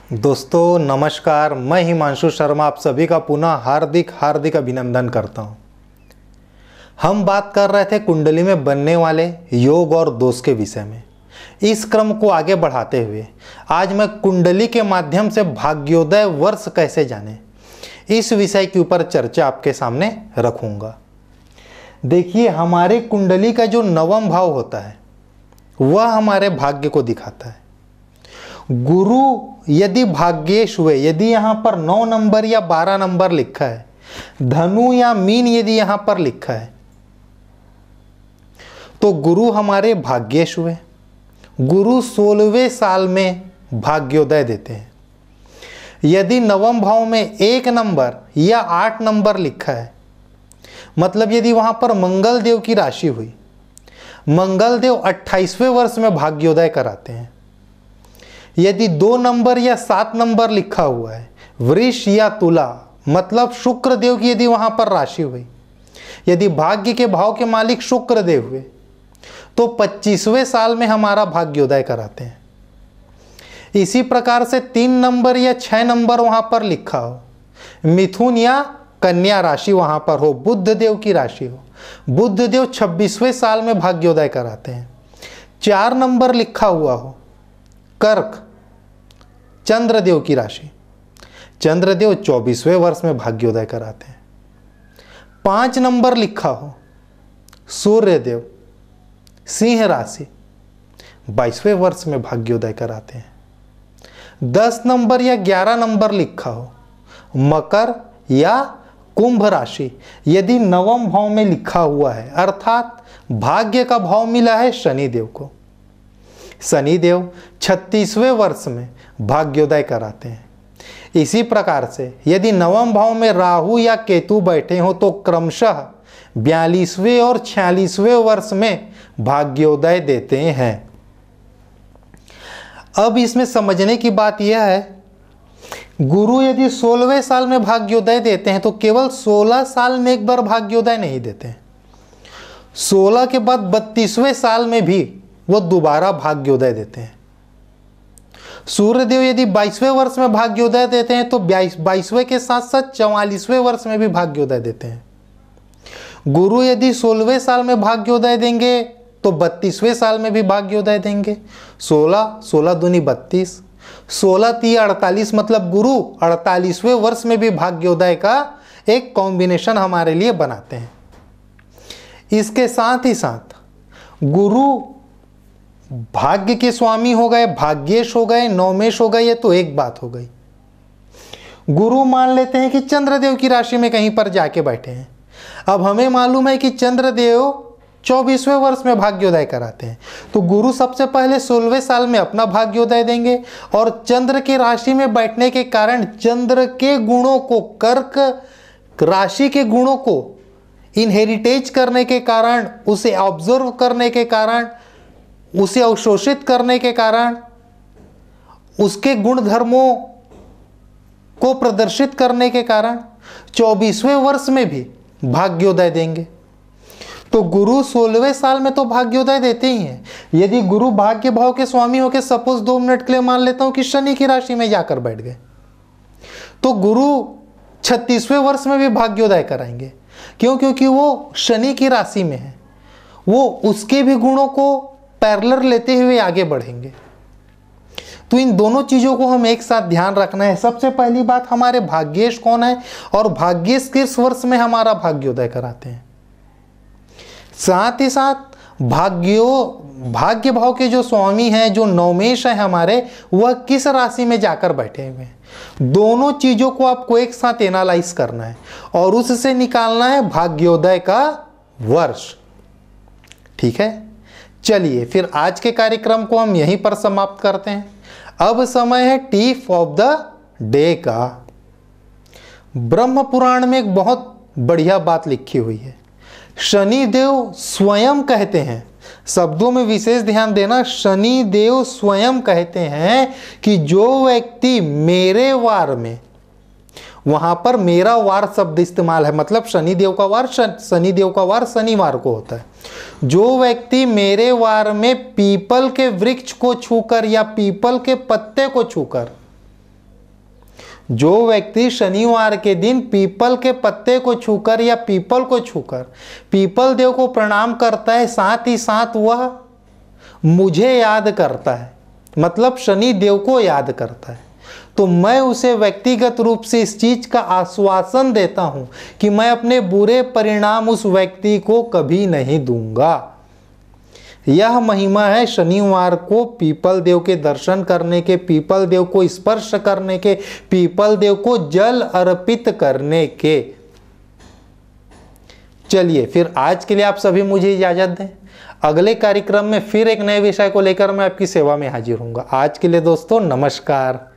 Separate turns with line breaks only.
दोस्तों नमस्कार, मैं हिमांशु शर्मा आप सभी का पुनः हार्दिक हार्दिक अभिनंदन करता हूं। हम बात कर रहे थे कुंडली में बनने वाले योग और दोष के विषय में। इस क्रम को आगे बढ़ाते हुए आज मैं कुंडली के माध्यम से भाग्योदय वर्ष कैसे जाने, इस विषय के ऊपर चर्चा आपके सामने रखूंगा। देखिए, हमारे कुंडली का जो नवम भाव होता है वह हमारे भाग्य को दिखाता है। गुरु यदि भाग्येश हुए, यदि यहाँ पर 9 नंबर या 12 नंबर लिखा है, धनु या मीन यदि यहाँ पर लिखा है, तो गुरु हमारे भाग्येश हुए। गुरु 16वें साल में भाग्योदय देते हैं। यदि नवम भाव में 1 नंबर या 8 नंबर लिखा है, मतलब यदि वहां पर मंगल देव की राशि हुई, मंगल देव 28वें वर्ष में भाग्योदय कराते हैं। यदि 2 नंबर या 7 नंबर लिखा हुआ है, वृष या तुला, मतलब शुक्र देव की यदि वहां पर राशि हुई, यदि भाग्य के भाव के मालिक शुक्र देव हुए, तो 25वें साल में हमारा भाग्योदय कराते हैं। इसी प्रकार से 3 नंबर या 6 नंबर वहां पर लिखा हो, मिथुन या कन्या राशि वहां पर हो, बुध देव की राशि हो, बुध देव 26वें साल में भाग्योदय कराते हैं। 4 नंबर लिखा हुआ हो, कर्क, चंद्रदेव की राशि, चंद्रदेव 24वें वर्ष में भाग्योदय कराते हैं। 5 नंबर लिखा हो, सूर्यदेव, सिंह राशि, 22वें वर्ष में भाग्योदय कराते हैं। 10 नंबर या 11 नंबर लिखा हो, मकर या कुंभ राशि, यदि नवम भाव में लिखा हुआ है, अर्थात भाग्य का भाव मिला है शनिदेव को, शनिदेव 36वें वर्ष में भाग्योदय कराते हैं। इसी प्रकार से यदि नवम भाव में राहु या केतु बैठे हो, तो क्रमशः 42वें और 46वें वर्ष में भाग्योदय देते हैं। अब इसमें समझने की बात यह है, गुरु यदि 16वें साल में भाग्योदय देते हैं तो केवल 16 साल में एक बार भाग्योदय नहीं देते हैं, 16 के बाद 32वें साल में भी वो दोबारा भाग्योदय देते हैं। सूर्यदेव यदि 22वें वर्ष में भाग्योदय देते हैं तो 22वें के साथ साथ 44वें वर्ष में भी भाग्योदय देते हैं। गुरु यदि 16वें साल में भाग्योदय देंगे तो 32वें साल में भी भाग्योदय देंगे। 16 दूनी 32, 16 3 48, मतलब गुरु 48वें वर्ष में भी भाग्योदय का एक कॉम्बिनेशन हमारे लिए बनाते हैं। इसके साथ ही साथ गुरु भाग्य के स्वामी हो गए, भाग्येश हो गए, नवमेश हो गए, ये तो एक बात हो गई। गुरु मान लेते हैं कि चंद्रदेव की राशि में कहीं पर जाके बैठे हैं। अब हमें मालूम है कि चंद्रदेव 24वें वर्ष में भाग्योदय कराते हैं, तो गुरु सबसे पहले 16वें साल में अपना भाग्योदय देंगे, और चंद्र की राशि में बैठने के कारण चंद्र के गुणों को, कर्क राशि के गुणों को इनहेरिटेज करने के कारण, उसे ऑब्जर्व करने के कारण, उसे अवशोषित करने के कारण, उसके गुण धर्मों को प्रदर्शित करने के कारण 24वें वर्ष में भी भाग्योदय देंगे। तो गुरु 16वें साल में तो भाग्योदय देते ही हैं। यदि गुरु भाग्य भाव के स्वामी होकर, सपोज 2 मिनट के लिए मान लेता हूं कि शनि की राशि में जाकर बैठ गए, तो गुरु 36वें वर्ष में भी भाग्योदय कराएंगे। क्यों? क्योंकि वो शनि की राशि में है, वो उसके भी गुणों को पैरेलल लेते हुए आगे बढ़ेंगे। तो इन दोनों चीजों को हम एक साथ ध्यान रखना है। सबसे पहली बात, हमारे भाग्येश कौन है और भाग्येश किस वर्ष में हमारा भाग्योदय कराते हैं। साथ ही साथ भाग्य भाव के जो स्वामी हैं, जो नवमेश है हमारे, वह किस राशि में जाकर बैठे हुए हैं। दोनों चीजों को आपको एक साथ एनालाइज करना है और उससे निकालना है भाग्योदय का वर्ष। ठीक है, चलिए फिर आज के कार्यक्रम को हम यहीं पर समाप्त करते हैं। अब समय है टिप ऑफ द डे का। ब्रह्म पुराण में एक बहुत बढ़िया बात लिखी हुई है। शनिदेव स्वयं कहते हैं, शब्दों में विशेष ध्यान देना, शनिदेव स्वयं कहते हैं कि जो व्यक्ति मेरे वार में, वहां पर मेरा वार शब्द इस्तेमाल है, मतलब शनिदेव का वार शनिवार को होता है। जो व्यक्ति मेरे वार में पीपल के वृक्ष को छूकर या पीपल के पत्ते को छूकर जो व्यक्ति शनिवार के दिन पीपल के पत्ते को छूकर या पीपल को छूकर पीपल देव को प्रणाम करता है, साथ ही साथ वह मुझे याद करता है, मतलब शनि देव को याद करता है, तो मैं उसे व्यक्तिगत रूप से इस चीज का आश्वासन देता हूं कि मैं अपने बुरे परिणाम उस व्यक्ति को कभी नहीं दूंगा। यह महिमा है शनिवार को पीपल देव के दर्शन करने के, पीपल देव को स्पर्श करने के, पीपल देव को जल अर्पित करने के। चलिए फिर आज के लिए आप सभी मुझे इजाजत दें। अगले कार्यक्रम में फिर एक नए विषय को लेकर मैं आपकी सेवा में हाजिर होऊंगा। आज के लिए दोस्तों नमस्कार।